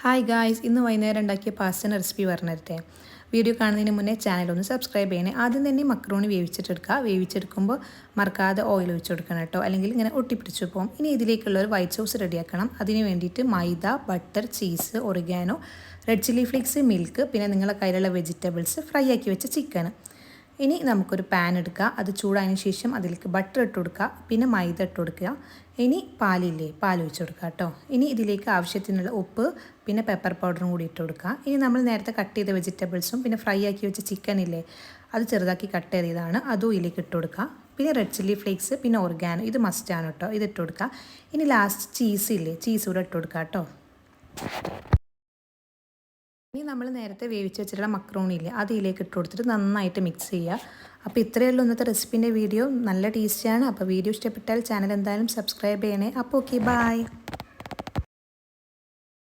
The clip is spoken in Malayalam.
ഹായ് ഗായ്സ്, ഇന്ന് വൈകുന്നേരം ഉണ്ടാക്കിയ പാസ്തയുടെ റെസിപ്പി പറഞ്ഞിരുത്തേ. വീഡിയോ കാണുന്നതിന് മുന്നേ ചാനൽ ഒന്ന് സബ്സ്ക്രൈബ് ചെയ്യണേ. ആദ്യം തന്നെ മക്രോണി വേവിച്ചെടുക്കുക. വേവിച്ചെടുക്കുമ്പോൾ മറക്കാതെ ഓയിൽ ഒഴിച്ച് കൊടുക്കണം കേട്ടോ, അല്ലെങ്കിൽ ഇങ്ങനെ ഒട്ടിപ്പിടിച്ചു പോകും. ഇനി ഇതിലേക്കുള്ള ഒരു വൈറ്റ് സോസ് റെഡിയാക്കണം. അതിന് വേണ്ടിയിട്ട് maida, butter, cheese, oregano, red chilli flakes, milk, പിന്നെ നിങ്ങളുടെ കയ്യിലുള്ള വെജിറ്റബിൾസ്, ഫ്രൈ ആക്കി വെച്ച ചിക്കൻ. ഇനി നമുക്കൊരു പാൻ എടുക്കുക. അത് ചൂടായതിനു ശേഷം അതിലേക്ക് ബട്ടർ ഇട്ട് കൊടുക്കുക, പിന്നെ മൈദ ഇട്ട് കൊടുക്കുക. ഇനി പാൽ ഒഴിച്ച് കൊടുക്കുക കേട്ടോ. ഇനി ഇതിലേക്ക് ആവശ്യത്തിനുള്ള ഉപ്പ്, പിന്നെ പെപ്പർ പൗഡറും കൂടി ഇട്ട് കൊടുക്കുക. ഇനി നമ്മൾ നേരത്തെ കട്ട് ചെയ്ത വെജിറ്റബിൾസും പിന്നെ ഫ്രൈ ആക്കി വെച്ച ചിക്കനില്ലേ, അത് ചെറുതാക്കി കട്ട് ചെയ്തതാണ്, അതും ഇതിലേക്ക് ഇട്ട് കൊടുക്കുക. പിന്നെ റെഡ് ചില്ലി ഫ്ലേക്സ്, പിന്നെ ഓർഗാനോ, ഇത് മസ്റ്റാണ് കേട്ടോ, ഇത് ഇട്ട് കൊടുക്കുക. ഇനി ലാസ്റ്റ് ചീസ് കൂടെ ഇട്ട് കൊടുക്കുക കേട്ടോ. ഇനി നമ്മൾ നേരത്തെ വേവിച്ച് വെച്ചിട്ടുള്ള മക്രോണി ഇല്ലേ, അത് ഇതിലേക്ക് ഇട്ട് കൊടുത്തിട്ട് നന്നായിട്ട് മിക്സ് ചെയ്യുക. അപ്പോൾ ഇത്രയുള്ള ഇന്നത്തെ റെസിപ്പിൻ്റെ വീഡിയോ. നല്ല ടേസ്റ്റിയാണ്. അപ്പോൾ വീഡിയോ ഇഷ്ടപ്പെട്ടാൽ ചാനൽ എന്തായാലും സബ്സ്ക്രൈബ് ചെയ്യണേ. അപ്പോൾ ഓക്കെ, ബൈ.